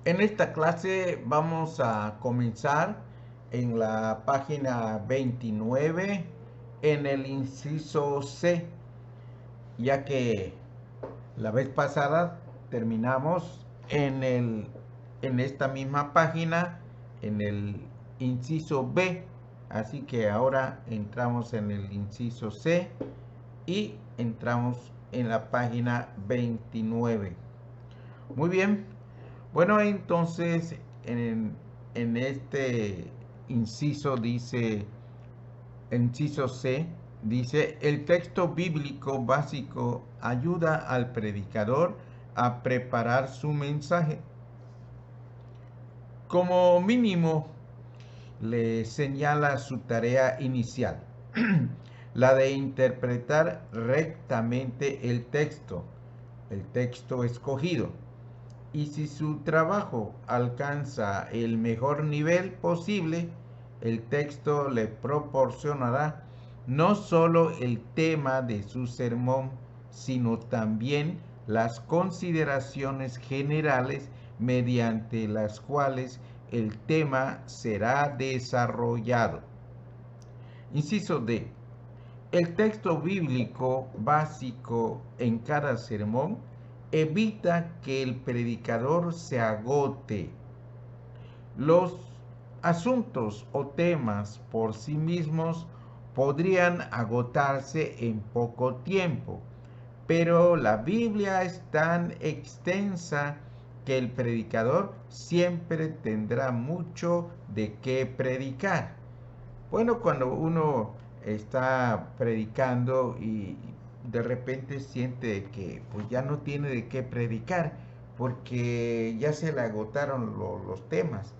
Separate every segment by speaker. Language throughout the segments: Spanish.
Speaker 1: En esta clase vamos a comenzar en la página 29 en el inciso C, ya que la vez pasada terminamos en esta misma página en el inciso B, así que ahora entramos en el inciso C y entramos en la página 29. Muy bien. Bueno, entonces en este inciso dice, inciso C, dice, el texto bíblico básico ayuda al predicador a preparar su mensaje. Como mínimo, le señala su tarea inicial, la de interpretar rectamente el texto escogido. Y si su trabajo alcanza el mejor nivel posible, el texto le proporcionará no solo el tema de su sermón, sino también las consideraciones generales mediante las cuales el tema será desarrollado. Inciso D. El texto bíblico básico en cada sermón evita que el predicador se agote. Los asuntos o temas por sí mismos podrían agotarse en poco tiempo, pero la Biblia es tan extensa que el predicador siempre tendrá mucho de qué predicar. Bueno, cuando uno está predicando y de repente siente que pues ya no tiene de qué predicar porque ya se le agotaron los temas,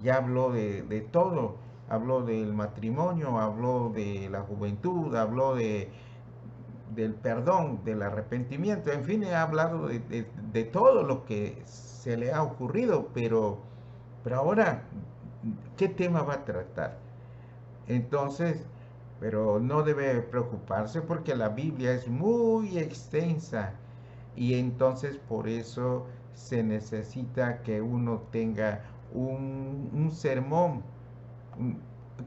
Speaker 1: ya habló de todo, habló del matrimonio, habló de la juventud, habló del perdón, del arrepentimiento, en fin, ha hablado de todo lo que se le ha ocurrido, pero ahora, ¿qué tema va a tratar? Entonces, pero no debe preocuparse porque la Biblia es muy extensa y entonces por eso se necesita que uno tenga un sermón, un-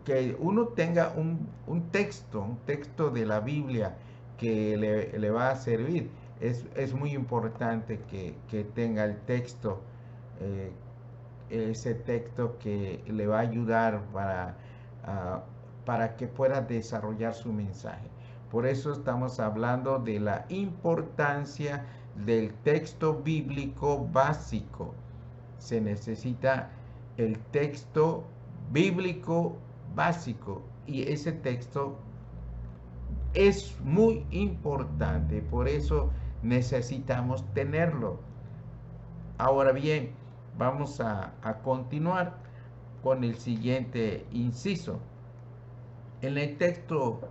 Speaker 1: que uno tenga un texto de la Biblia que le va a servir. Es muy importante que tenga el texto, eh, ese texto que le va a ayudar uh, para que pueda desarrollar su mensaje. Por eso estamos hablando de la importancia del texto bíblico básico. Se necesita el texto bíblico básico y ese texto es muy importante, por eso necesitamos tenerlo. Ahora bien, vamos a continuar con el siguiente inciso. En el texto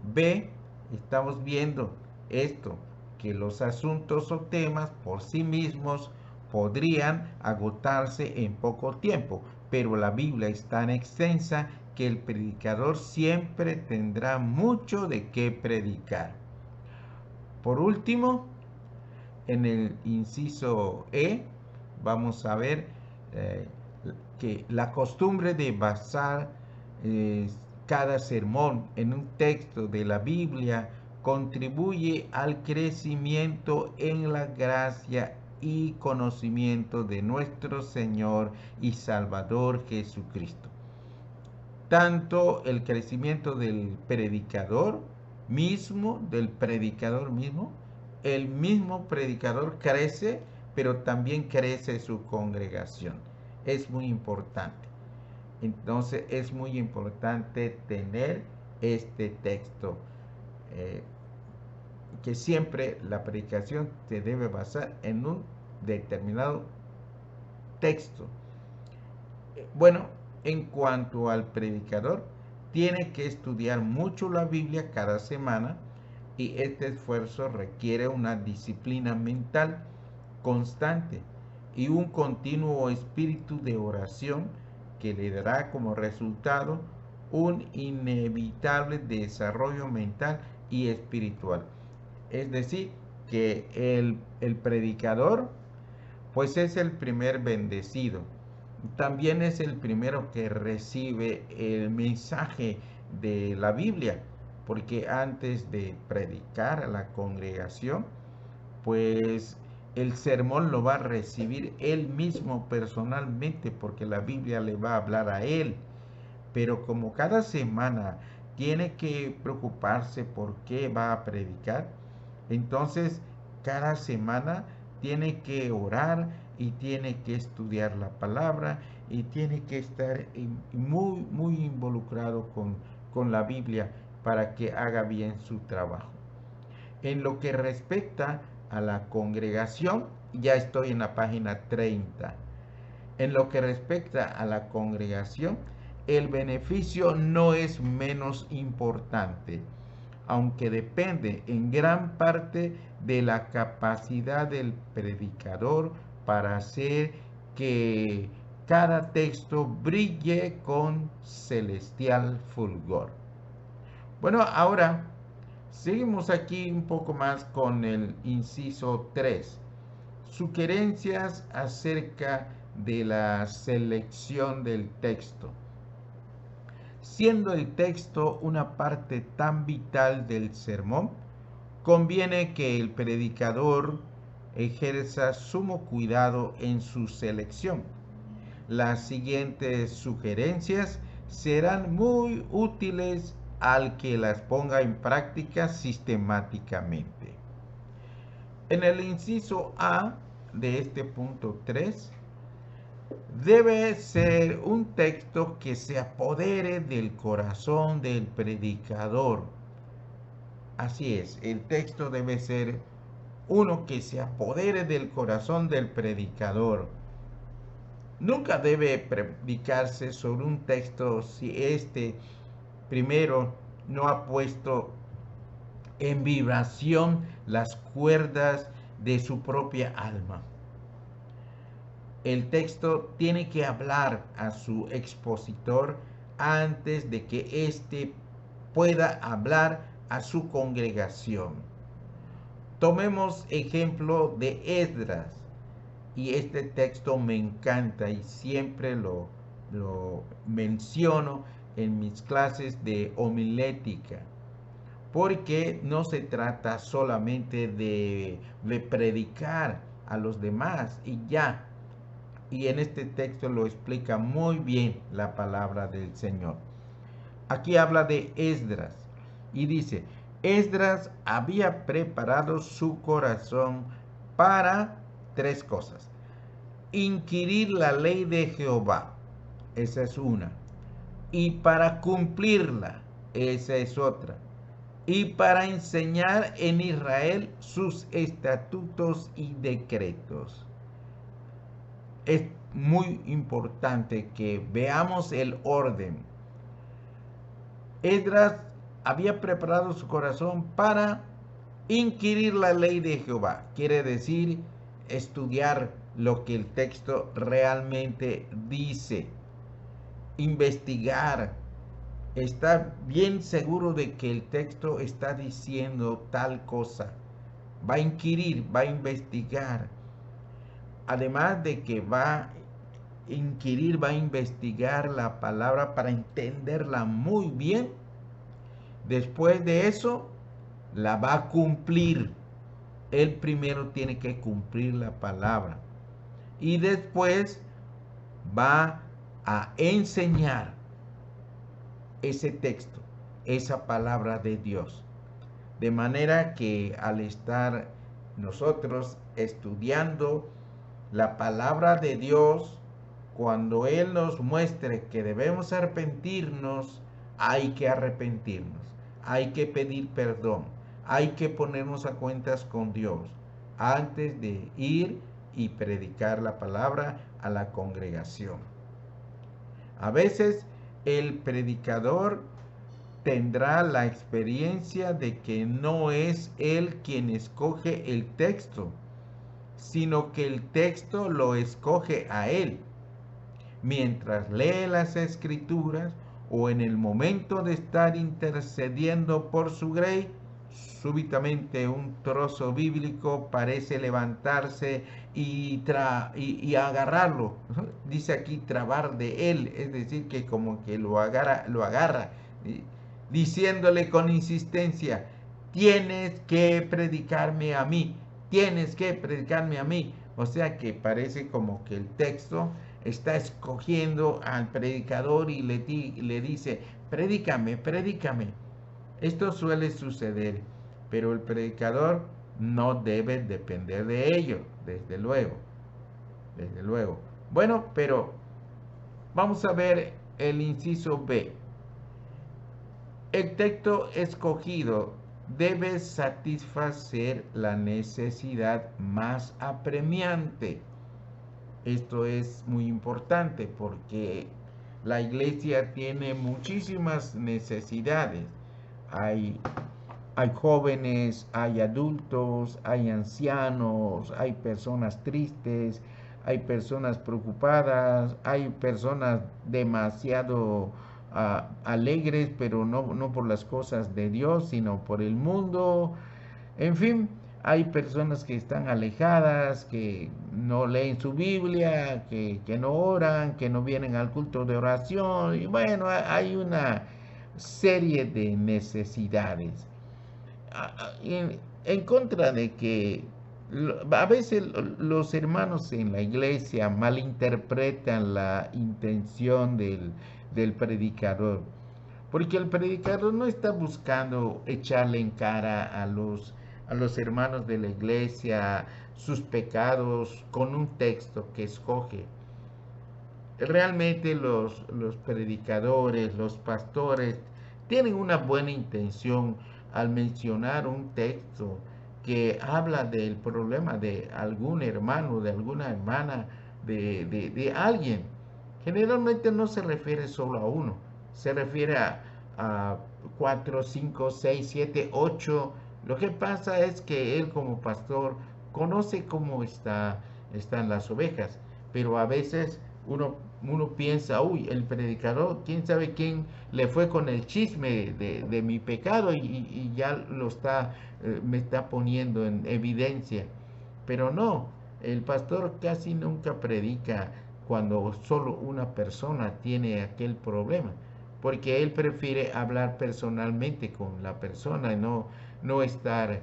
Speaker 1: B estamos viendo esto, que los asuntos o temas por sí mismos podrían agotarse en poco tiempo, pero la Biblia es tan extensa que el predicador siempre tendrá mucho de qué predicar. Por último, en el inciso E vamos a ver eh, que la costumbre de basar eh, cada sermón en un texto de la Biblia contribuye al crecimiento en la gracia y conocimiento de nuestro Señor y Salvador Jesucristo. Tanto el crecimiento del predicador mismo, el mismo predicador crece, pero también crece su congregación. Es muy importante. Entonces es muy importante tener este texto, eh, que siempre la predicación se debe basar en un determinado texto. Bueno, en cuanto al predicador, tiene que estudiar mucho la Biblia cada semana y este esfuerzo requiere una disciplina mental constante y un continuo espíritu de oración que le dará como resultado un inevitable desarrollo mental y espiritual. Es decir, que el predicador pues es el primer bendecido. También es el primero que recibe el mensaje de la Biblia, porque antes de predicar a la congregación, pues el sermón lo va a recibir él mismo personalmente, porque la Biblia le va a hablar a él. Pero como cada semana tiene que preocuparse por qué va a predicar, entonces cada semana tiene que orar y tiene que estudiar la palabra y tiene que estar muy involucrado con la Biblia para que haga bien su trabajo. En lo que respecta a la congregación, ya estoy en la página 30. En lo que respecta a la congregación, el beneficio no es menos importante, aunque depende en gran parte de la capacidad del predicador para hacer que cada texto brille con celestial fulgor. Bueno, ahora seguimos aquí un poco más con el inciso 3. Sugerencias acerca de la selección del texto. Siendo el texto una parte tan vital del sermón, conviene que el predicador ejerza sumo cuidado en su selección. Las siguientes sugerencias serán muy útiles al que las ponga en práctica sistemáticamente. En el inciso A de este punto 3, debe ser un texto que se apodere del corazón del predicador. Así es, el texto debe ser uno que se apodere del corazón del predicador. Nunca debe predicarse sobre un texto si este primero no ha puesto en vibración las cuerdas de su propia alma. El texto tiene que hablar a su expositor antes de que éste pueda hablar a su congregación. Tomemos ejemplo de Esdras, y este texto me encanta y siempre lo menciono en mis clases de homilética, porque no se trata solamente de predicar a los demás y ya. Y en este texto lo explica muy bien la palabra del Señor. Aquí habla de Esdras y dice, Esdras había preparado su corazón para tres cosas. Inquirir la ley de Jehová, esa es una. Y para cumplirla, esa es otra. Y para enseñar en Israel sus estatutos y decretos. Es muy importante que veamos el orden. Esdras había preparado su corazón para inquirir la ley de Jehová. Quiere decir estudiar lo que el texto realmente dice. Investigar. Estar bien seguro de que el texto está diciendo tal cosa. Va a inquirir, va a investigar. Además de que va a inquirir, va a investigar la palabra para entenderla muy bien. Después de eso, la va a cumplir. Él primero tiene que cumplir la palabra. Y después va a enseñar ese texto, esa palabra de Dios. De manera que al estar nosotros estudiando la palabra de Dios, cuando Él nos muestre que debemos arrepentirnos, hay que arrepentirnos, hay que pedir perdón, hay que ponernos a cuentas con Dios antes de ir y predicar la palabra a la congregación. A veces el predicador tendrá la experiencia de que no es él quien escoge el texto, sino que el texto lo escoge a él. Mientras lee las escrituras o en el momento de estar intercediendo por su grey, súbitamente un trozo bíblico parece levantarse y agarrarlo. Dice aquí trabar de él, es decir, que como que lo agarra, diciéndole con insistencia, tienes que predicarme a mí, tienes que predicarme a mí. O sea que parece como que el texto está escogiendo al predicador y le dice, predícame, predícame. Esto suele suceder, pero el predicador no debe depender de ello, desde luego, desde luego. Bueno, pero vamos a ver el inciso B. El texto escogido debe satisfacer la necesidad más apremiante. Esto es muy importante porque la iglesia tiene muchísimas necesidades. Hay Hay jóvenes, hay adultos, hay ancianos, hay personas tristes, hay personas preocupadas, hay personas demasiado alegres, pero no por las cosas de Dios, sino por el mundo. En fin, hay personas que están alejadas, que no leen su Biblia, que no oran, que no vienen al culto de oración. Y bueno, hay una serie de necesidades en contra de que a veces los hermanos en la iglesia malinterpretan la intención del predicador, porque el predicador no está buscando echarle en cara a los hermanos de la iglesia sus pecados con un texto que escoge. Realmente los predicadores, los pastores, tienen una buena intención al mencionar un texto que habla del problema de algún hermano, de alguna hermana, de alguien. Generalmente no se refiere solo a uno, se refiere a 4, 5, 6, 7, 8. Lo que pasa es que él como pastor conoce cómo están las ovejas, pero a veces uno piensa, uy, el predicador, quién sabe quién le fue con el chisme de mi pecado y ya me está poniendo en evidencia. Pero no, el pastor casi nunca predica cuando solo una persona tiene aquel problema, porque él prefiere hablar personalmente con la persona y no estar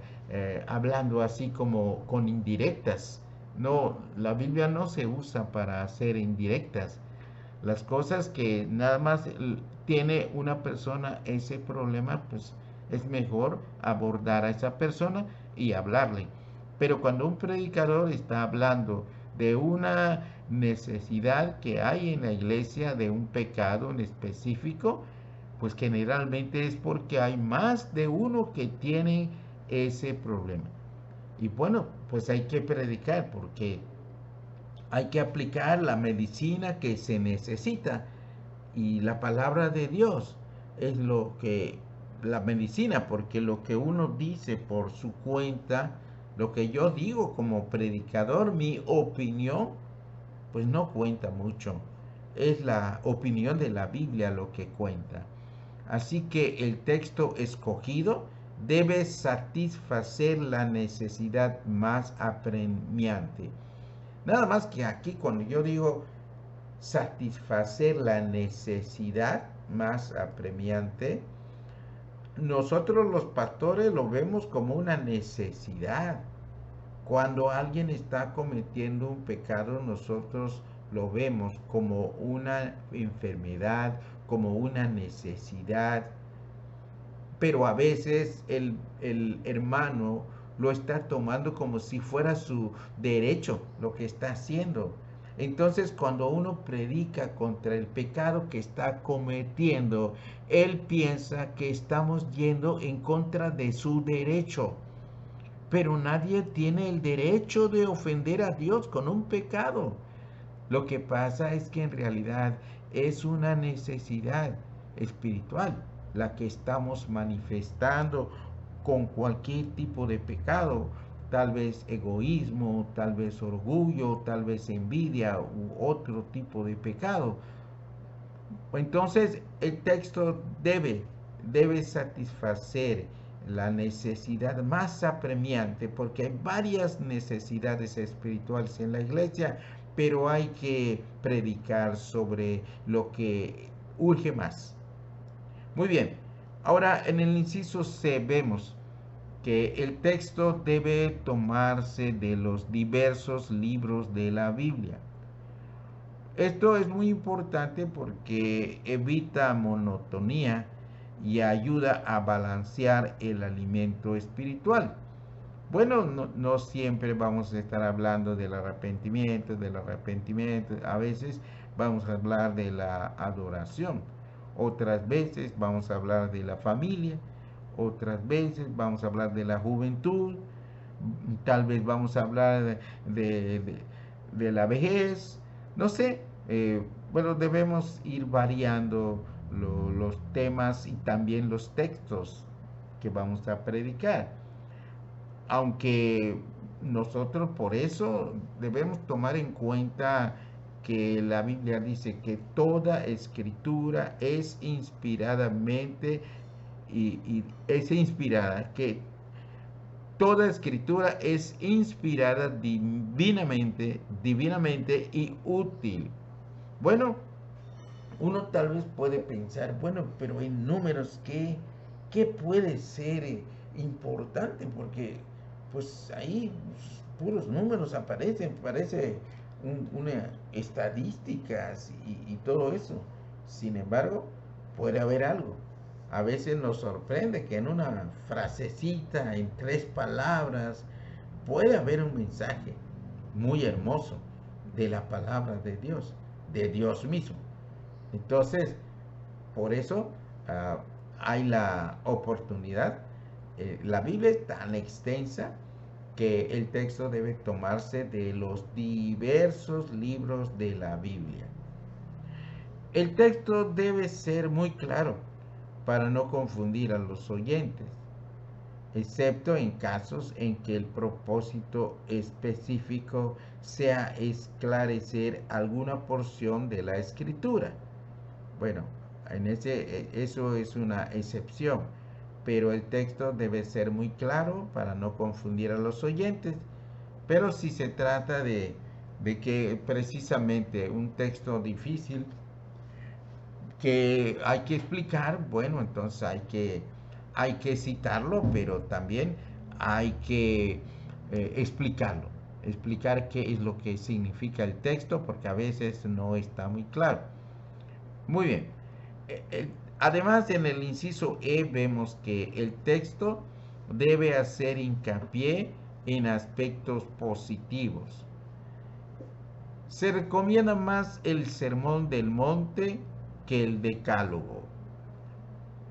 Speaker 1: hablando así como con indirectas. No, la Biblia no se usa para hacer indirectas. Las cosas que nada más tiene una persona ese problema, pues es mejor abordar a esa persona y hablarle. Pero cuando un predicador está hablando de una necesidad que hay en la iglesia, de un pecado en específico, pues generalmente es porque hay más de uno que tiene ese problema. Y bueno, pues hay que predicar porque hay que aplicar la medicina que se necesita y la palabra de Dios es la medicina, porque lo que uno dice por su cuenta, lo que yo digo como predicador, mi opinión, pues no cuenta mucho. Es la opinión de la Biblia lo que cuenta. Así que el texto escogido debe satisfacer la necesidad más apremiante. Nada más que aquí cuando yo digo satisfacer la necesidad más apremiante, nosotros los pastores lo vemos como una necesidad. Cuando alguien está cometiendo un pecado, nosotros lo vemos como una enfermedad, como una necesidad. Pero a veces el hermano lo está tomando como si fuera su derecho lo que está haciendo. Entonces, cuando uno predica contra el pecado que está cometiendo, él piensa que estamos yendo en contra de su derecho. Pero nadie tiene el derecho de ofender a Dios con un pecado. Lo que pasa es que en realidad es una necesidad espiritual la que estamos manifestando con cualquier tipo de pecado, tal vez egoísmo, tal vez orgullo, tal vez envidia u otro tipo de pecado. Entonces el texto debe satisfacer la necesidad más apremiante, porque hay varias necesidades espirituales en la iglesia, pero hay que predicar sobre lo que urge más. Muy bien, ahora en el inciso C vemos que el texto debe tomarse de los diversos libros de la Biblia. Esto es muy importante porque evita monotonía y ayuda a balancear el alimento espiritual. Bueno, no siempre vamos a estar hablando del arrepentimiento, a veces vamos a hablar de la adoración, otras veces vamos a hablar de la familia, otras veces vamos a hablar de la juventud, tal vez vamos a hablar de la vejez, no sé, bueno, debemos ir variando los temas y también los textos que vamos a predicar. Aunque nosotros por eso debemos tomar en cuenta que la Biblia dice que toda escritura es inspiradamente y es inspirada, que toda escritura es inspirada divinamente y útil. Bueno, uno tal vez puede pensar, bueno, pero en números, ¿qué puede ser importante? Porque pues ahí puros números aparecen, parece una estadísticas y todo eso. Sin embargo, puede haber algo. A veces nos sorprende que en una frasecita, en 3 palabras, puede haber un mensaje muy hermoso de la palabra de Dios mismo. Entonces, por eso hay la oportunidad. La Biblia es tan extensa que el texto debe tomarse de los diversos libros de la Biblia. El texto debe ser muy claro para no confundir a los oyentes, excepto en casos en que el propósito específico sea esclarecer alguna porción de la escritura. Bueno, eso es una excepción, pero el texto debe ser muy claro para no confundir a los oyentes. Pero si se trata de que precisamente un texto difícil que hay que explicar, bueno, entonces hay que citarlo, pero también hay que explicarlo, explicar qué es lo que significa el texto, porque a veces no está muy claro. Muy bien. Además, en el inciso E vemos que el texto debe hacer hincapié en aspectos positivos. Se recomienda más el Sermón del Monte que el Decálogo.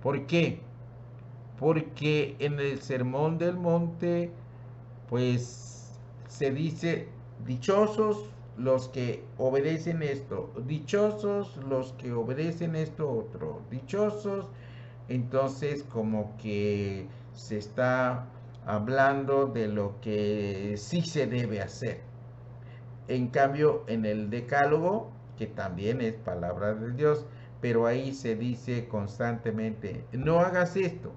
Speaker 1: ¿Por qué? Porque en el Sermón del Monte, pues se dice, dichosos los que obedecen esto, dichosos los que obedecen esto otro, dichosos. Entonces como que se está hablando de lo que sí se debe hacer. En cambio, en el Decálogo, que también es palabra de Dios, pero ahí se dice constantemente, no hagas esto,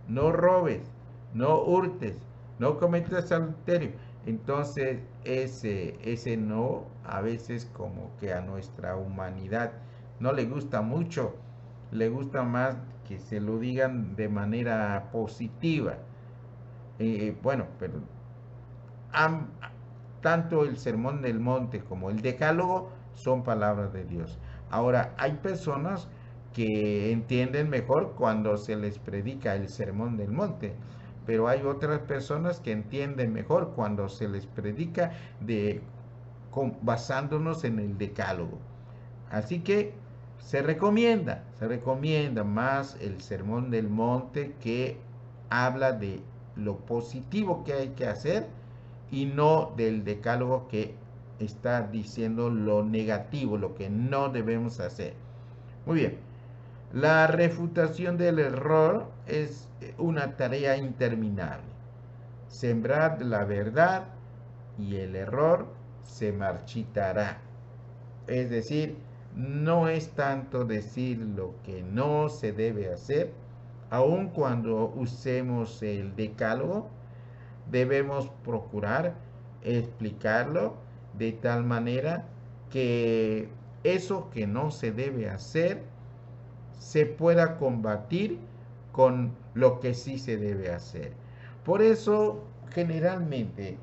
Speaker 1: no robes, no hurtes, no cometas adulterio. Entonces, ese no, a veces como que a nuestra humanidad no le gusta mucho, le gusta más que se lo digan de manera positiva. Bueno, pero tanto el Sermón del Monte como el Decálogo son palabras de Dios. Ahora, hay personas que entienden mejor cuando se les predica el Sermón del Monte, pero hay otras personas que entienden mejor cuando se les predica basándonos en el Decálogo. Así que se recomienda más el Sermón del Monte, que habla de lo positivo que hay que hacer, y no del Decálogo que está diciendo lo negativo, lo que no debemos hacer. Muy bien. La refutación del error es una tarea interminable. Sembrad la verdad y el error se marchitará. Es decir, no es tanto decir lo que no se debe hacer, Aun cuando usemos el decálogo, debemos procurar explicarlo de tal manera que eso que no se debe hacer se pueda combatir con lo que sí se debe hacer. Por eso, generalmente,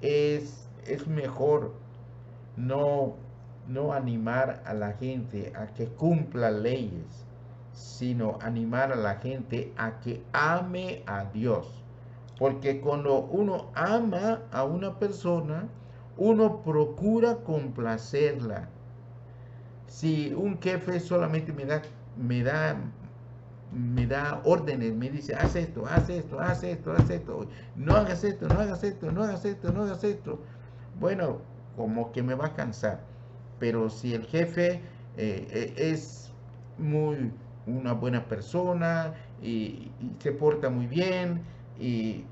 Speaker 1: es mejor no, no animar a la gente a que cumpla leyes, sino animar a la gente a que ame a Dios. Porque cuando uno ama a una persona, uno procura complacerla. Si un jefe solamente me da, me da órdenes, me dice, haz esto, haz esto, haz esto, haz esto, no hagas esto, no hagas esto, no hagas esto, no hagas esto, bueno, como que me va a cansar. Pero si el jefe es muy una buena persona y se porta muy bien, y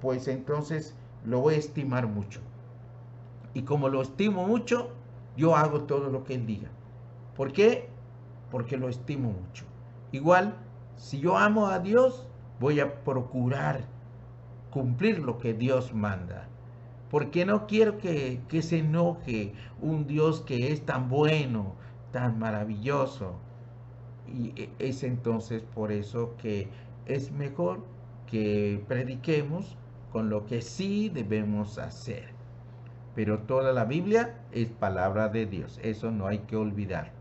Speaker 1: pues entonces lo voy a estimar mucho. Y como lo estimo mucho, yo hago todo lo que él diga. ¿Por qué? Porque lo estimo mucho. Igual, si yo amo a Dios, voy a procurar cumplir lo que Dios manda. Porque no quiero que se enoje un Dios que es tan bueno, tan maravilloso. Y es entonces por eso que es mejor que prediquemos con lo que sí debemos hacer. Pero toda la Biblia es palabra de Dios, eso no hay que olvidar.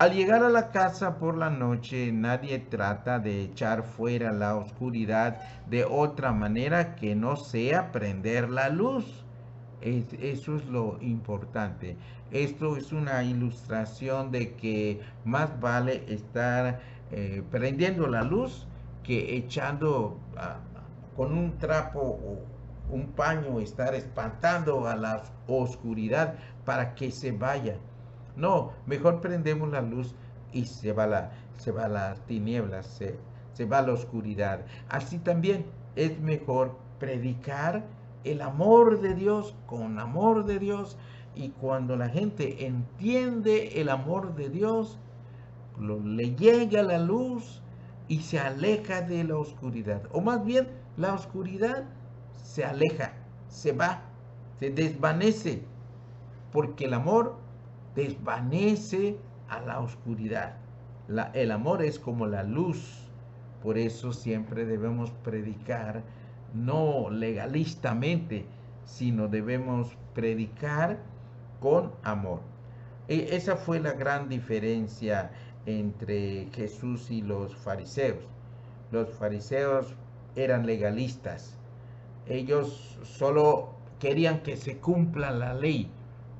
Speaker 1: Al llegar a la casa por la noche, nadie trata de echar fuera la oscuridad de otra manera que no sea prender la luz. Eso es lo importante. Esto es una ilustración de que más vale estar prendiendo la luz que echando con un trapo o un paño, estar espantando a la oscuridad para que se vaya. No, mejor prendemos la luz y se va las tinieblas, se va la oscuridad. Así también es mejor predicar el amor de Dios con amor de Dios, y cuando la gente entiende el amor de Dios, le llega la luz y se aleja de la oscuridad. O más bien, la oscuridad se aleja, se va, se desvanece, porque el amor desvanece a la oscuridad. El amor es como la luz. Por eso siempre debemos predicar no legalistamente, sino debemos predicar con amor. Esa fue la gran diferencia entre Jesús y los fariseos. Los fariseos eran legalistas. Ellos solo querían que se cumpla la ley,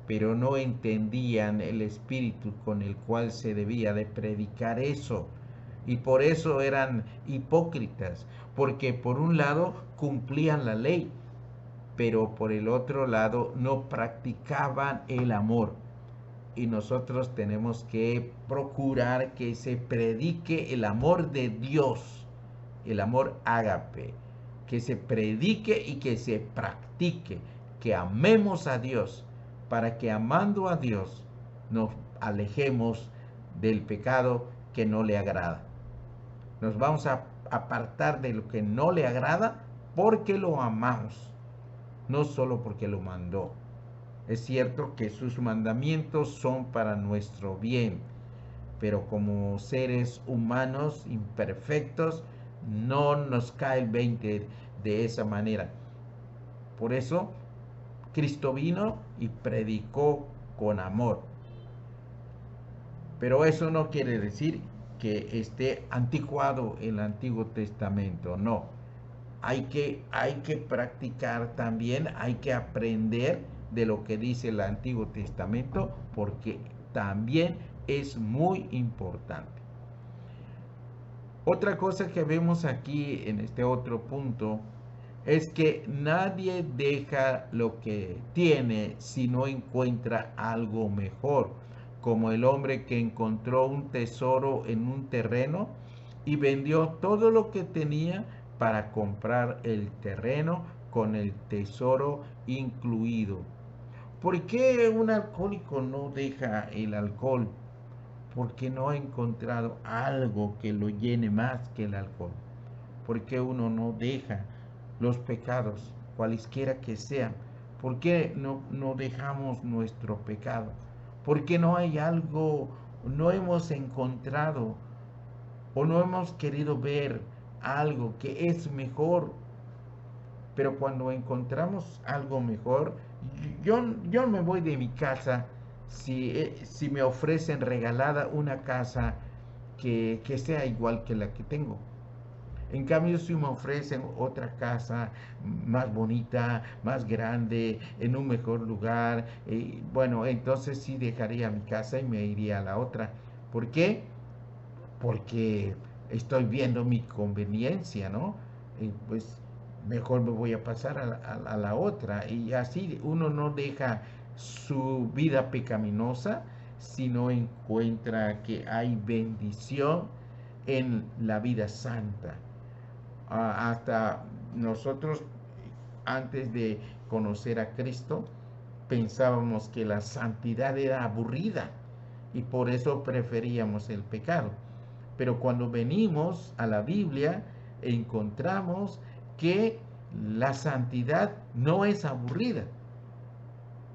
Speaker 1: pero no entendían el espíritu con el cual se debía de predicar eso. Y por eso eran hipócritas, porque por un lado cumplían la ley, pero por el otro lado no practicaban el amor. Y nosotros tenemos que procurar que se predique el amor de Dios, el amor ágape, que se predique y que se practique, que amemos a Dios, para que amando a Dios nos alejemos del pecado que no le agrada. Nos vamos a apartar de lo que no le agrada porque lo amamos, no solo porque lo mandó. Es cierto que sus mandamientos son para nuestro bien, pero como seres humanos imperfectos no nos cae el 20 de esa manera. Por eso Cristo vino y predicó con amor. Pero eso no quiere decir que esté anticuado el Antiguo Testamento, no. Hay que practicar también, hay que aprender de lo que dice el Antiguo Testamento, porque también es muy importante. Otra cosa que vemos aquí en este otro punto es que nadie deja lo que tiene si no encuentra algo mejor, como el hombre que encontró un tesoro en un terreno y vendió todo lo que tenía para comprar el terreno con el tesoro incluido. ¿Por qué un alcohólico no deja el alcohol? porque no ha encontrado algo que lo llene más que el alcohol. ¿Por qué uno no deja los pecados, cualesquiera que sean? ¿Por qué no dejamos nuestro pecado? ¿Por qué no hay algo, no hemos encontrado o no hemos querido ver algo que es mejor? Pero cuando encontramos algo mejor, yo me voy de mi casa si me ofrecen regalada una casa que sea igual que la que tengo. En cambio, si me ofrecen otra casa más bonita, más grande, en un mejor lugar, bueno, entonces sí dejaría mi casa y me iría a la otra. ¿Por qué? Porque estoy viendo mi conveniencia, ¿no? Pues mejor me voy a pasar a la otra. Y así uno no deja su vida pecaminosa, sino encuentra que hay bendición en la vida santa. Hasta nosotros, antes de conocer a Cristo, pensábamos que la santidad era aburrida y por eso preferíamos el pecado. Pero cuando venimos a la Biblia, encontramos que la santidad no es aburrida.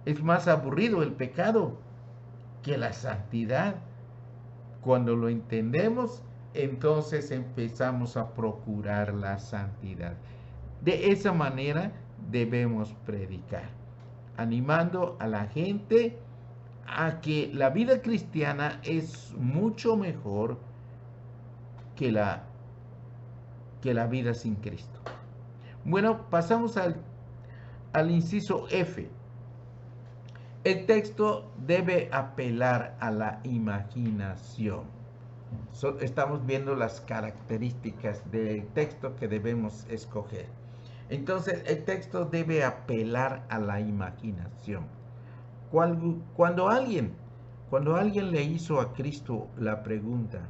Speaker 1: Es más aburrido el pecado que la santidad. Cuando lo entendemos, entonces empezamos a procurar la santidad. De esa manera debemos predicar, animando a la gente a que la vida cristiana es mucho mejor que la vida sin Cristo. Bueno, pasamos al inciso F. El texto debe apelar a la imaginación. Estamos viendo las características del texto que debemos escoger. Entonces, el texto debe apelar a la imaginación. Cuando alguien le hizo a Cristo la pregunta,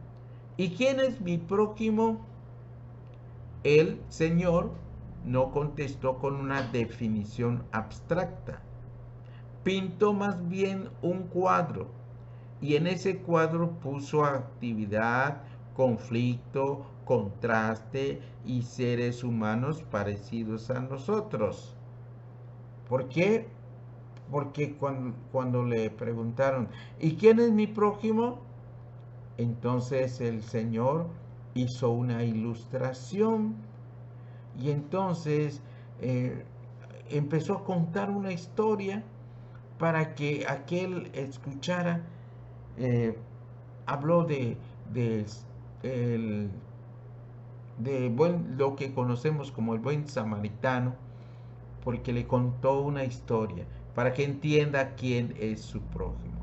Speaker 1: ¿y quién es mi prójimo? El Señor no contestó con una definición abstracta. Pintó más bien un cuadro y en ese cuadro puso actividad, conflicto, contraste y seres humanos parecidos a nosotros. ¿Por qué? Porque cuando le preguntaron, ¿y quién es mi prójimo? Entonces el Señor hizo una ilustración y entonces empezó a contar una historia para que aquel escuchara. Habló el, lo que conocemos como el buen samaritano, porque le contó una historia para que entienda quién es su prójimo.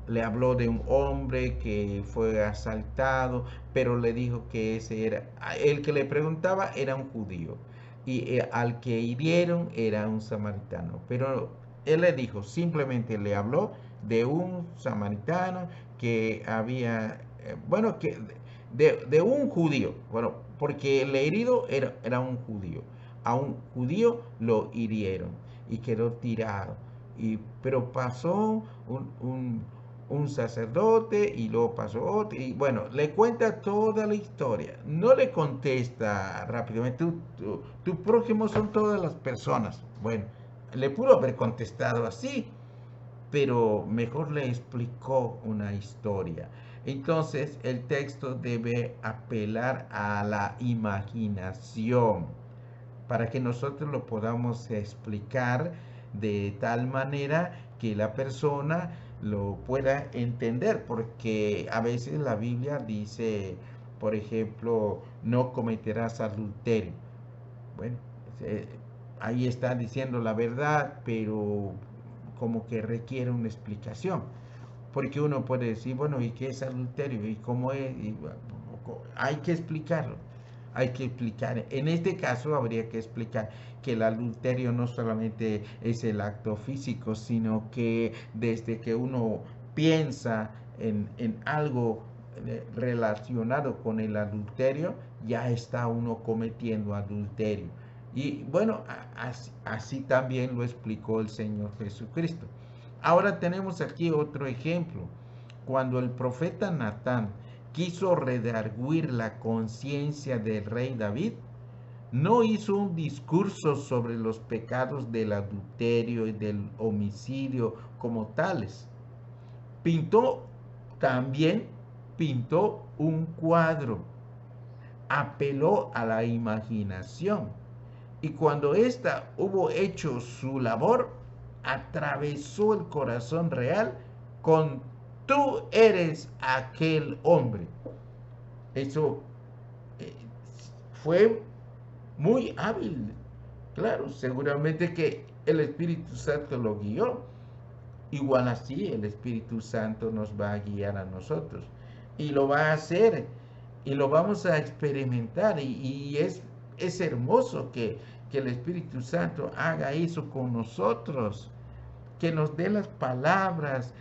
Speaker 1: Le habló de un hombre que fue asaltado, pero le dijo que ese era, el que le preguntaba era un judío y al que hirieron era un samaritano. Pero él le dijo, simplemente le habló de un samaritano que había, bueno, que de un judío, bueno, porque el herido era un judío. A un judío lo hirieron y quedó tirado. Pero pasó un sacerdote y luego pasó otro y bueno, le cuenta toda la historia. No le contesta rápidamente, tu prójimo son todas las personas. Bueno, le pudo haber contestado así, pero mejor le explicó una historia. Entonces el texto debe apelar a la imaginación para que nosotros lo podamos explicar de tal manera que la persona lo pueda entender, porque a veces la Biblia dice, por ejemplo, no cometerás adulterio. Bueno, eh, ahí está diciendo la verdad, pero como que requiere una explicación. Porque uno puede decir, bueno, ¿y qué es adulterio? ¿Y cómo es? Hay que explicarlo. Hay que explicar. En este caso habría que explicar que el adulterio no solamente es el acto físico, sino que desde que uno piensa en algo relacionado con el adulterio, ya está uno cometiendo adulterio. Y bueno, así también lo explicó el Señor Jesucristo. Ahora tenemos aquí otro ejemplo. cuando el profeta Natán quiso redarguir la conciencia del rey David, no hizo un discurso sobre los pecados del adulterio y del homicidio como tales. Pintó, también pintó un cuadro, apeló a la imaginación y cuando ésta hubo hecho su labor, atravesó el corazón real con tú eres aquel hombre. Eso eh, fue muy hábil. Claro, seguramente que el Espíritu Santo lo guió. Igual así el Espíritu Santo nos va a guiar a nosotros. Y lo va a hacer. Y lo vamos a experimentar. Y es hermoso que el Espíritu Santo haga eso con nosotros. Que nos dé las palabras.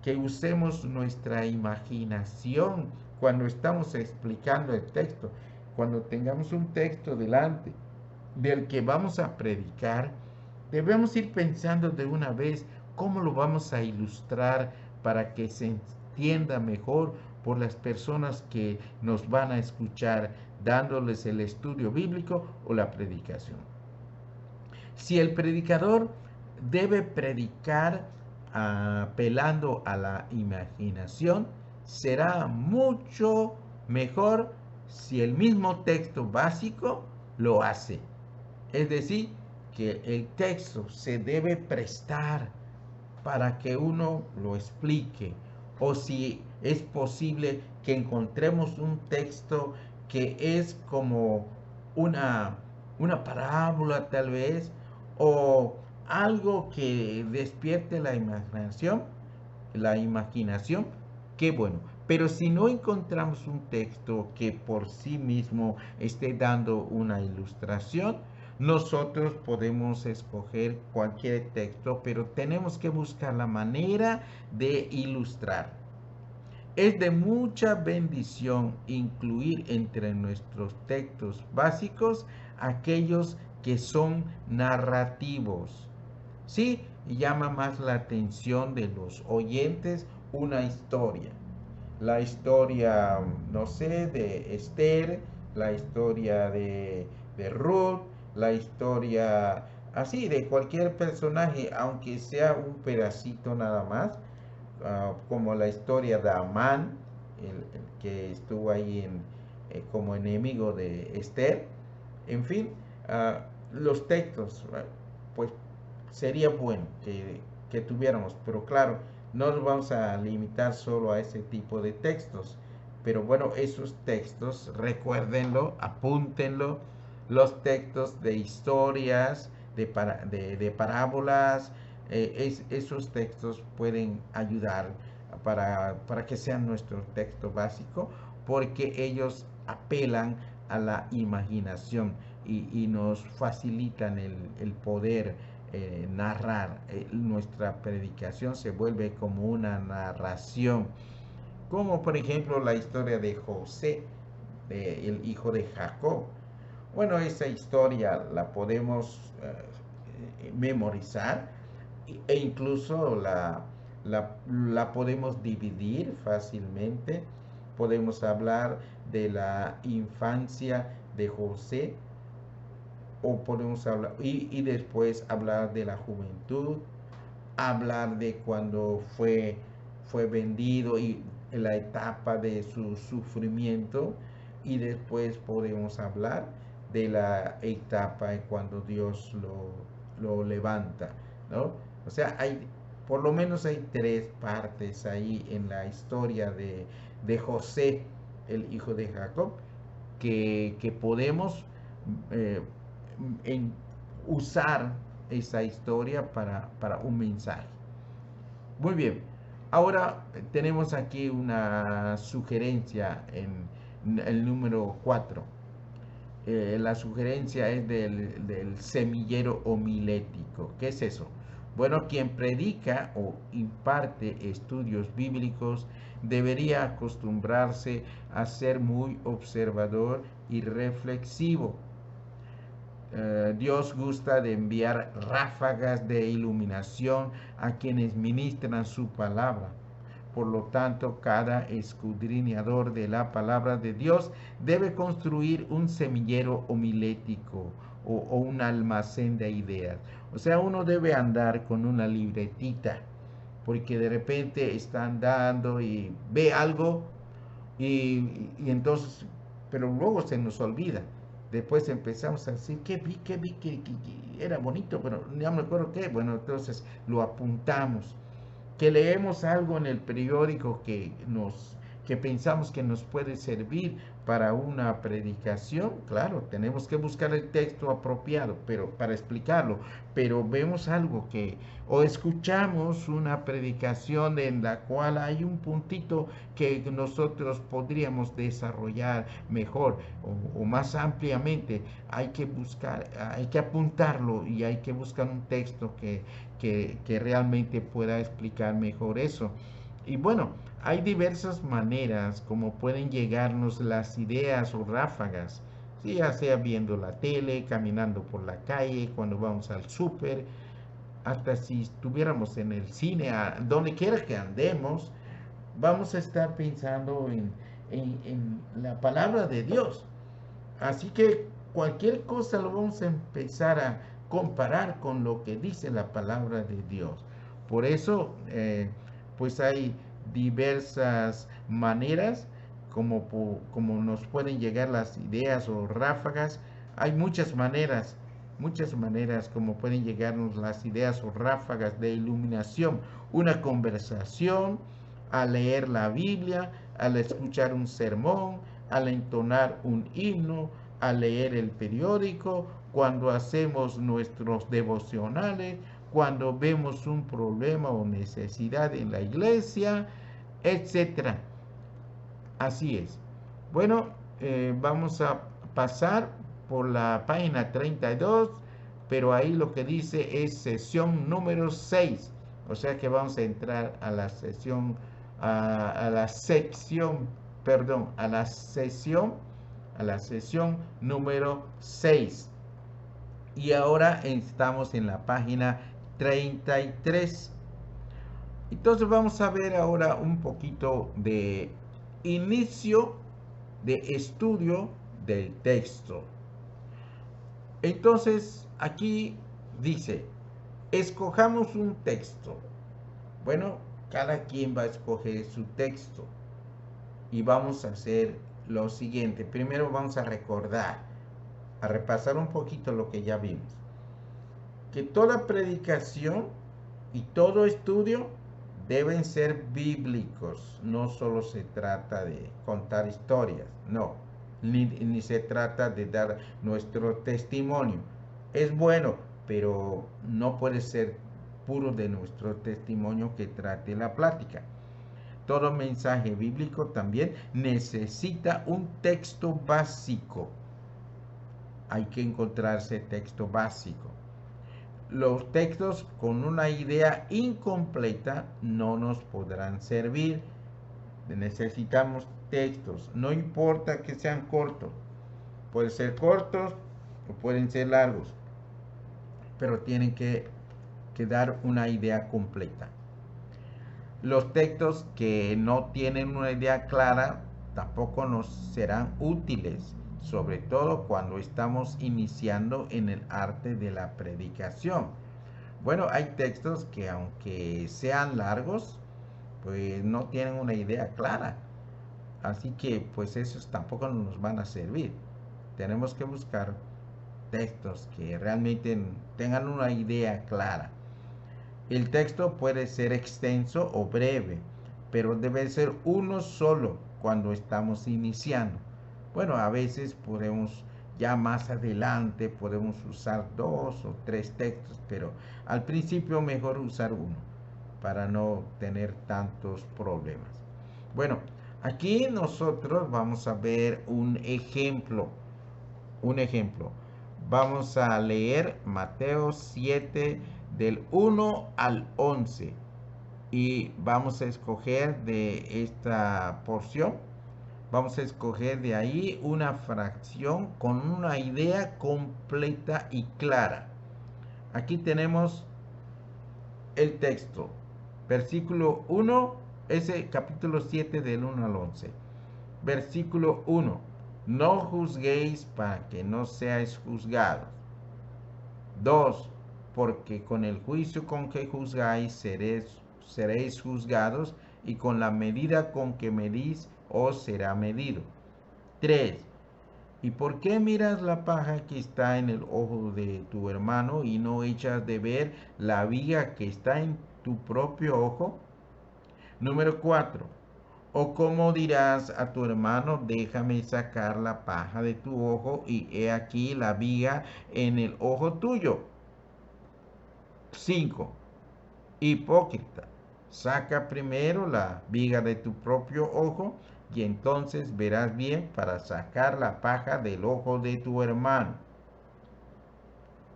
Speaker 1: Que usemos nuestra imaginación cuando estamos explicando el texto. Cuando tengamos un texto delante del que vamos a predicar, debemos ir pensando de una vez cómo lo vamos a ilustrar para que se entienda mejor por las personas que nos van a escuchar, dándoles el estudio bíblico o la predicación. Si el predicador debe predicar apelando a la imaginación, será mucho mejor si el mismo texto básico lo hace. Es decir, que el texto se debe prestar para que uno lo explique. O si es posible que encontremos un texto que es como una parábola tal vez, o algo que despierte la imaginación, qué bueno. Pero si no encontramos un texto que por sí mismo esté dando una ilustración, nosotros podemos escoger cualquier texto, pero tenemos que buscar la manera de ilustrar. Es de mucha bendición incluir entre nuestros textos básicos aquellos que son narrativos. Sí, llama más la atención de los oyentes una historia. La historia, no sé, de Esther, la historia de Ruth, la historia así de cualquier personaje, aunque sea un pedacito nada más, como la historia de Amán, el que estuvo ahí como enemigo de Esther. En fin, los textos, pues sería bueno que tuviéramos, pero claro, no nos vamos a limitar solo a ese tipo de textos. Pero bueno, esos textos, recuérdenlo, apúntenlo, los textos de historias, de parábolas, esos textos pueden ayudar para que sean nuestro texto básico, porque ellos apelan a la imaginación y nos facilitan el poder narrar. Nuestra predicación se vuelve como una narración, como por ejemplo la historia de José, el hijo de Jacob. Bueno, esa historia la podemos memorizar e incluso la podemos dividir fácilmente. Podemos hablar de la infancia de José, o podemos hablar y después hablar de la juventud, hablar de cuando fue vendido y la etapa de su sufrimiento, y después podemos hablar de la etapa en cuando Dios lo levanta, ¿no? O sea, por lo menos hay tres partes ahí en la historia de José, el hijo de Jacob, que podemos eh, en usar esa historia para un mensaje. Muy bien, ahora tenemos aquí una sugerencia en el número 4. La sugerencia es del semillero homilético. ¿Qué es eso? Bueno, quien predica o imparte estudios bíblicos debería acostumbrarse a ser muy observador y reflexivo. Dios gusta de enviar ráfagas de iluminación a quienes ministran su palabra. Por lo tanto, cada escudriñador de la palabra de Dios debe construir un semillero homilético o un almacén de ideas. O sea, uno debe andar con una libretita, porque de repente está andando y ve algo y entonces, pero luego se nos olvida. Después empezamos a decir, qué vi, que era bonito, pero no me acuerdo qué. Bueno, entonces lo apuntamos. Que leemos algo en el periódico que pensamos que nos puede servir para una predicación, claro, tenemos que buscar el texto apropiado, pero para explicarlo, pero vemos algo o escuchamos una predicación en la cual hay un puntito que nosotros podríamos desarrollar mejor o más ampliamente, hay que buscar, hay que apuntarlo y hay que buscar un texto que realmente pueda explicar mejor eso. Y bueno, hay diversas maneras como pueden llegarnos las ideas o ráfagas, ¿sí? Ya sea viendo la tele, caminando por la calle, cuando vamos al súper, hasta si estuviéramos en el cine, donde quiera que andemos, vamos a estar pensando en la palabra de Dios. Así que cualquier cosa lo vamos a empezar a comparar con lo que dice la palabra de Dios. Por eso, pues hay diversas maneras como nos pueden llegar las ideas o ráfagas. Hay muchas maneras como pueden llegarnos las ideas o ráfagas de iluminación. Una conversación, al leer la Biblia, al escuchar un sermón, al entonar un himno, al leer el periódico, cuando hacemos nuestros devocionales, cuando vemos un problema o necesidad en la iglesia, etcétera. Así es. Bueno, vamos a pasar por la página 32, pero ahí lo que dice es sesión número 6. O sea que vamos a entrar a la sesión, a la sección, perdón, a la sesión número 6. Y ahora estamos en la página 33. Entonces vamos a ver ahora un poquito de inicio de estudio del texto. Entonces aquí dice, escojamos un texto. Bueno, cada quien va a escoger su texto y vamos a hacer lo siguiente. Primero vamos a recordar, a repasar un poquito lo que ya vimos. Que toda predicación y todo estudio deben ser bíblicos. No solo se trata de contar historias, no, ni se trata de dar nuestro testimonio. Es bueno, pero no puede ser puro de nuestro testimonio que trate la plática. Todo mensaje bíblico también necesita un texto básico. Hay que encontrarse texto básico. Los textos con una idea incompleta no nos podrán servir. Necesitamos textos, no importa que sean cortos. Pueden ser cortos o pueden ser largos, pero tienen que dar una idea completa. Los textos que no tienen una idea clara tampoco nos serán útiles, sobre todo cuando estamos iniciando en el arte de la predicación. Bueno, hay textos que aunque sean largos, pues no tienen una idea clara. Así que pues esos tampoco nos van a servir. Tenemos que buscar textos que realmente tengan una idea clara. El texto puede ser extenso o breve, pero debe ser uno solo cuando estamos iniciando. Bueno, a veces podemos, ya más adelante, podemos usar 2 o 3 textos, pero al principio mejor usar uno para no tener tantos problemas. Bueno, aquí nosotros vamos a ver un ejemplo. Un ejemplo. Vamos a leer Mateo 7 del 1 al 11 y vamos a escoger de esta porción, vamos a escoger de ahí una fracción con una idea completa y clara. Aquí tenemos el texto, versículo 1 ese capítulo 7 del 1 al 11. Versículo 1. No juzguéis para que no seáis juzgados. 2. Porque con el juicio con que juzgáis seréis juzgados, y con la medida con que medís os será medido. 3. ¿Y por qué miras la paja que está en el ojo de tu hermano y no echas de ver la viga que está en tu propio ojo? Número 4. ¿O cómo dirás a tu hermano, déjame sacar la paja de tu ojo, y he aquí la viga en el ojo tuyo? 5. Hipócrita, saca primero la viga de tu propio ojo, y entonces verás bien para sacar la paja del ojo de tu hermano.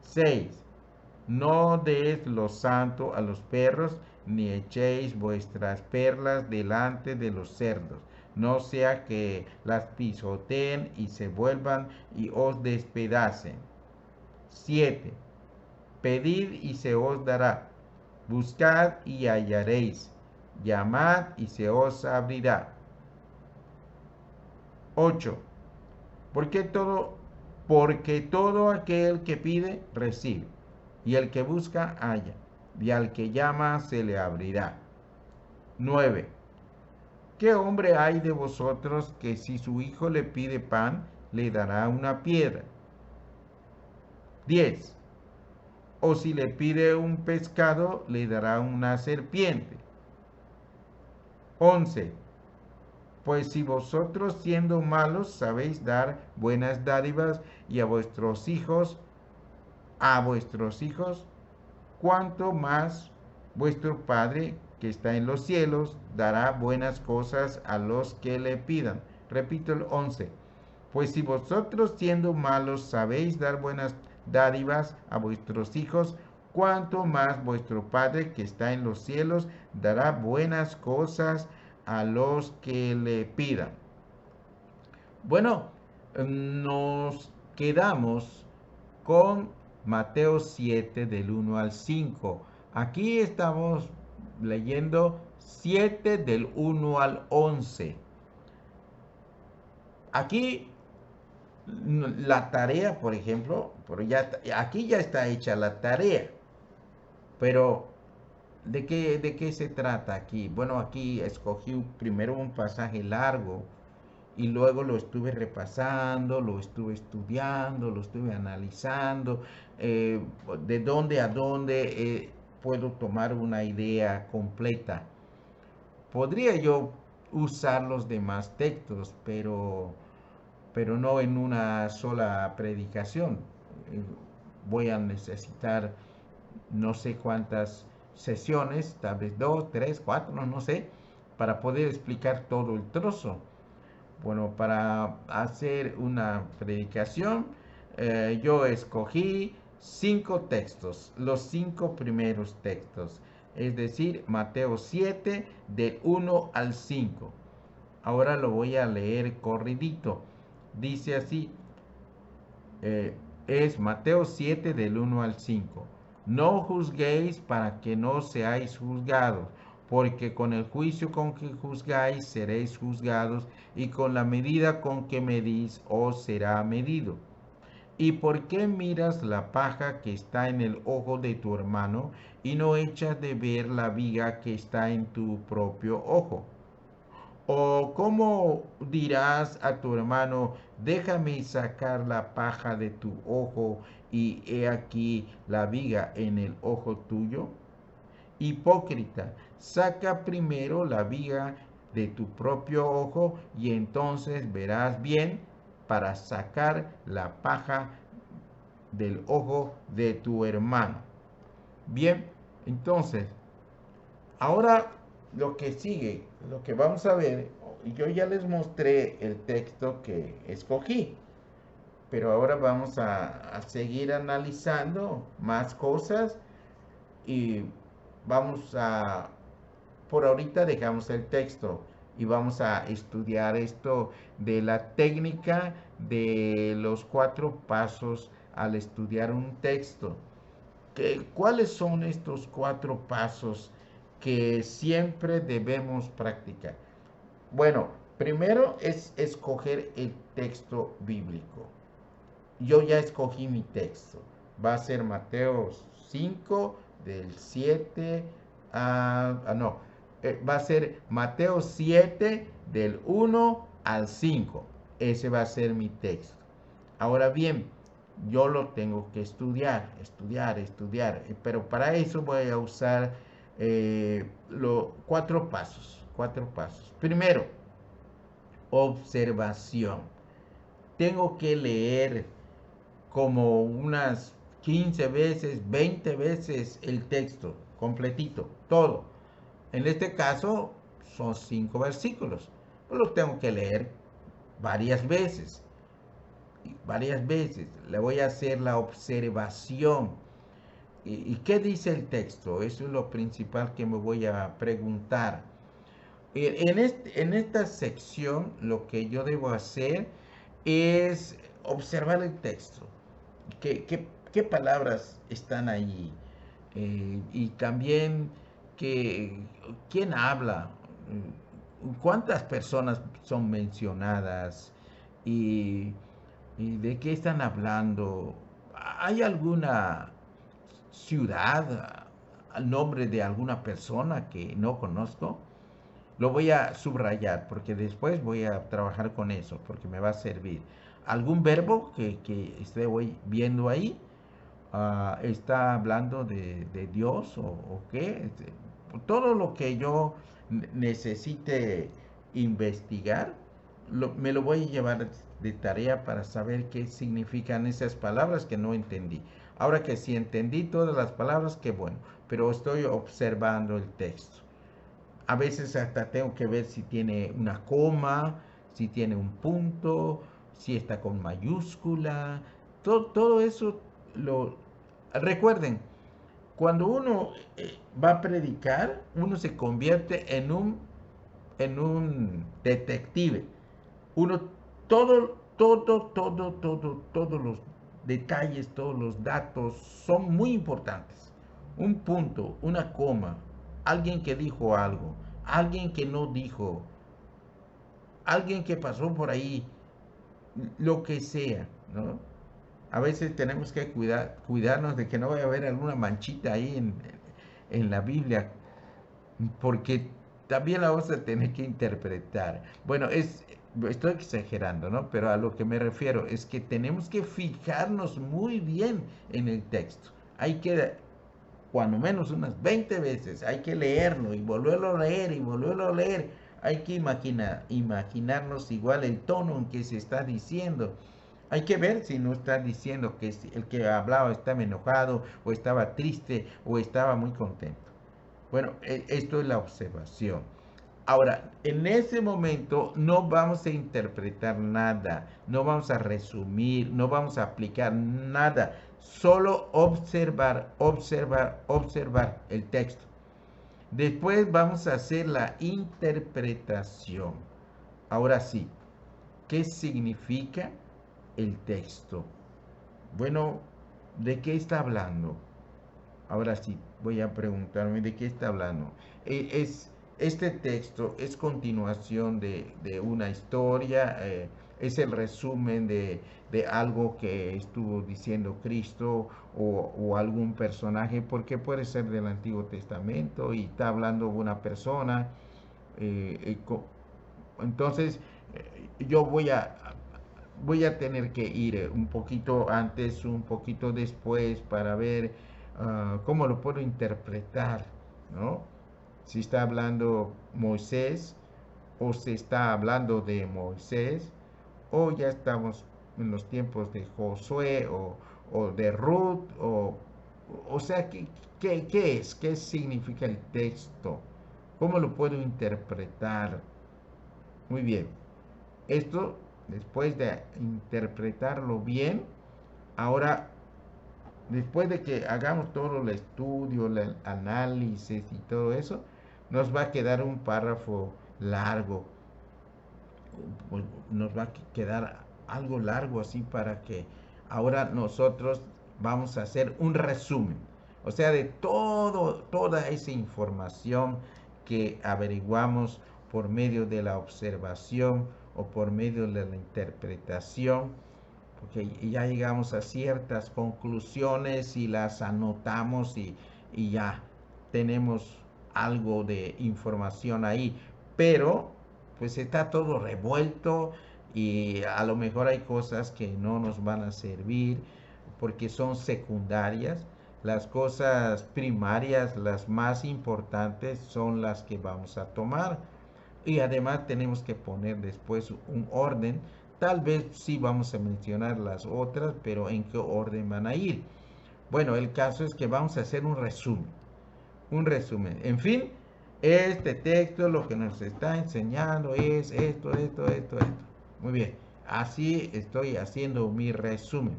Speaker 1: 6. No deis lo santo a los perros, ni echéis vuestras perlas delante de los cerdos, no sea que las pisoteen y se vuelvan y os despedacen. 7. Pedid y se os dará, buscad y hallaréis, llamad y se os abrirá. 8. Porque todo aquel que pide, recibe, y el que busca, halla, y al que llama, se le abrirá. 9. ¿Qué hombre hay de vosotros que si su hijo le pide pan, le dará una piedra? 10. O si le pide un pescado, le dará una serpiente. 11. Pues si vosotros, siendo malos, sabéis dar buenas dádivas y a vuestros hijos, cuánto más vuestro Padre que está en los cielos dará buenas cosas a los que le pidan. Repito el 11. Pues si vosotros, siendo malos, sabéis dar buenas dádivas a vuestros hijos, cuánto más vuestro Padre que está en los cielos dará buenas cosas a los que le pidan. Bueno, nos quedamos con Mateo 7 del 1 al 5. Aquí estamos leyendo 7 del 1 al 11. Aquí la tarea, por ejemplo, aquí ya está hecha la tarea, pero ¿de qué se trata aquí? Bueno, aquí escogí primero un pasaje largo y luego lo estuve repasando, lo estuve estudiando, lo estuve analizando, de dónde a dónde puedo tomar una idea completa. Podría yo usar los demás textos, pero no en una sola predicación. Eh, Voy a necesitar no sé cuántas sesiones, tal vez 2, 3, 4, no sé, para poder explicar todo el trozo. Bueno, para hacer una predicación, yo escogí 5 textos, los 5 primeros textos, es decir, Mateo 7, del 1 al 5. Ahora lo voy a leer corridito. Dice así, es Mateo 7 del 1 al 5. No juzguéis para que no seáis juzgados, porque con el juicio con que juzgáis seréis juzgados, y con la medida con que medís os será medido. ¿Y por qué miras la paja que está en el ojo de tu hermano y no echas de ver la viga que está en tu propio ojo? ¿O cómo dirás a tu hermano, déjame sacar la paja de tu ojo, y he aquí la viga en el ojo tuyo? Hipócrita, saca primero la viga de tu propio ojo, y entonces verás bien para sacar la paja del ojo de tu hermano. Bien, entonces, ahora lo que sigue, lo que vamos a ver, yo ya les mostré el texto que escogí, pero ahora vamos a seguir analizando más cosas, y vamos a, por ahorita dejamos el texto y vamos a estudiar esto de la técnica de los 4 pasos al estudiar un texto. ¿Cuáles son estos 4 pasos que siempre debemos practicar. Bueno, primero es escoger el texto bíblico. Yo ya escogí mi texto. Va a ser Mateo 5 del 7 no, va a ser Mateo 7 del 1 al 5. Ese va a ser mi texto. Ahora bien, yo lo tengo que estudiar, pero para eso voy a usar los 4 pasos. Primero, observación. Tengo que leer como unas 15 veces, 20 veces el texto completito, todo. En este caso son 5 versículos. Pues los tengo que leer varias veces. Varias veces. Le voy a hacer la observación. ¿Y qué dice el texto? Eso es lo principal que me voy a preguntar. En esta sección lo que yo debo hacer es observar el texto. ¿Qué palabras están ahí? Y también quién habla, cuántas personas son mencionadas y, y de qué están hablando. ¿Hay alguna ciudad al nombre de alguna persona que no conozco? Lo voy a subrayar porque después voy a trabajar con eso porque me va a servir. ¿Algún verbo que esté hoy viendo ahí? ¿Está hablando de Dios o qué? Todo lo que yo necesite investigar, me lo voy a llevar de tarea para saber qué significan esas palabras que no entendí. Ahora que sí entendí todas las palabras, qué bueno, pero estoy observando el texto. A veces hasta tengo que ver si tiene una coma, si tiene un punto, si está con mayúscula. Todo eso lo... Recuerden, cuando uno va a predicar, uno se convierte en un detective. Uno, todos los detalles, todos los datos son muy importantes. Un punto, una coma, alguien que dijo algo, alguien que no dijo, alguien que pasó por ahí, lo que sea, ¿no? A veces tenemos que cuidarnos de que no vaya a haber alguna manchita ahí en la Biblia, porque también la vamos a tener que interpretar. Bueno, estoy exagerando, ¿no? Pero a lo que me refiero es que tenemos que fijarnos muy bien en el texto. Hay que, cuando menos unas 20 veces, hay que leerlo y volverlo a leer y volverlo a leer. Hay que imaginarnos igual el tono en que se está diciendo. Hay que ver si no está diciendo que el que hablaba estaba enojado o estaba triste o estaba muy contento. Bueno, esto es la observación. Ahora, en ese momento no vamos a interpretar nada, no vamos a resumir, no vamos a aplicar nada, solo observar el texto. Después vamos a hacer la interpretación. Ahora sí, ¿qué significa el texto? Bueno, ¿de qué está hablando? Ahora sí, voy a preguntarme de qué está hablando. Este texto es continuación de una historia, es el resumen de algo que estuvo diciendo Cristo o algún personaje, porque puede ser del Antiguo Testamento y está hablando una persona. eh, entonces, yo voy a tener que ir un poquito antes, un poquito después para ver cómo lo puedo interpretar, ¿no? Si está hablando Moisés o se está hablando de Moisés o ya estamos en los tiempos de Josué o de Ruth o sea, ¿qué es? ¿Qué significa el texto? ¿Cómo lo puedo interpretar? Muy bien. Esto, después de interpretarlo bien, ahora, después de que hagamos todo el estudio, el análisis y todo eso, nos va a quedar un párrafo largo. Nos va a quedar algo largo así para que ahora nosotros vamos a hacer un resumen. O sea, de toda esa información que averiguamos por medio de la observación o por medio de la interpretación, porque ya llegamos a ciertas conclusiones y las anotamos y ya tenemos algo de información ahí, pero pues está todo revuelto y a lo mejor hay cosas que no nos van a servir porque son secundarias. Las cosas primarias, las más importantes, son las que vamos a tomar. Y además tenemos que poner después un orden. Tal vez sí vamos a mencionar las otras, pero ¿en qué orden van a ir? Bueno, el caso es que vamos a hacer un resumen. Un resumen. En fin, este texto lo que nos está enseñando es esto. Muy bien. Así estoy haciendo mi resumen.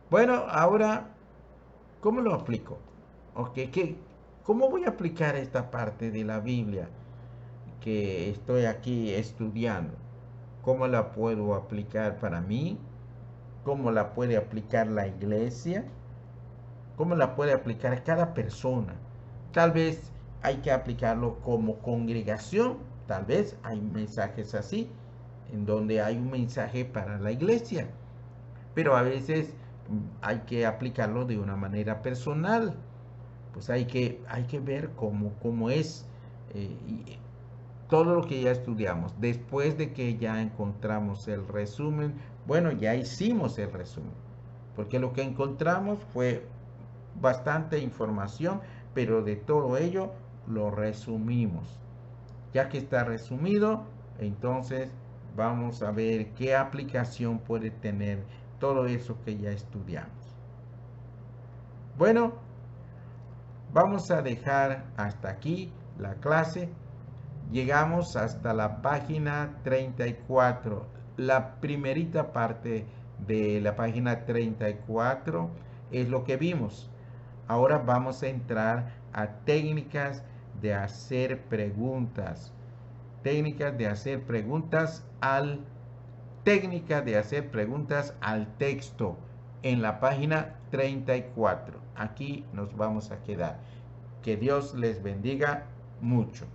Speaker 1: Bueno, ahora, ¿cómo lo aplico? Ok, ¿cómo voy a aplicar esta parte de la Biblia que estoy aquí estudiando? ¿Cómo la puedo aplicar para mí? ¿Cómo la puede aplicar la iglesia? ¿Cómo la puede aplicar cada persona? Tal vez hay que aplicarlo como congregación. Tal vez hay mensajes así, en donde hay un mensaje para la iglesia. Pero a veces hay que aplicarlo de una manera personal. Pues hay que ver cómo es y todo lo que ya estudiamos. Después de que ya encontramos el resumen, bueno, ya hicimos el resumen. Porque lo que encontramos fue bastante información, pero de todo ello lo resumimos. Ya que está resumido, entonces vamos a ver qué aplicación puede tener todo eso que ya estudiamos. Bueno, vamos a dejar hasta aquí la clase. Llegamos hasta la página 34. La primerita parte de la página 34 es lo que vimos. Ahora vamos a entrar a técnicas de hacer preguntas. Técnicas de hacer preguntas al texto en la página 34. Aquí nos vamos a quedar. Que Dios les bendiga mucho.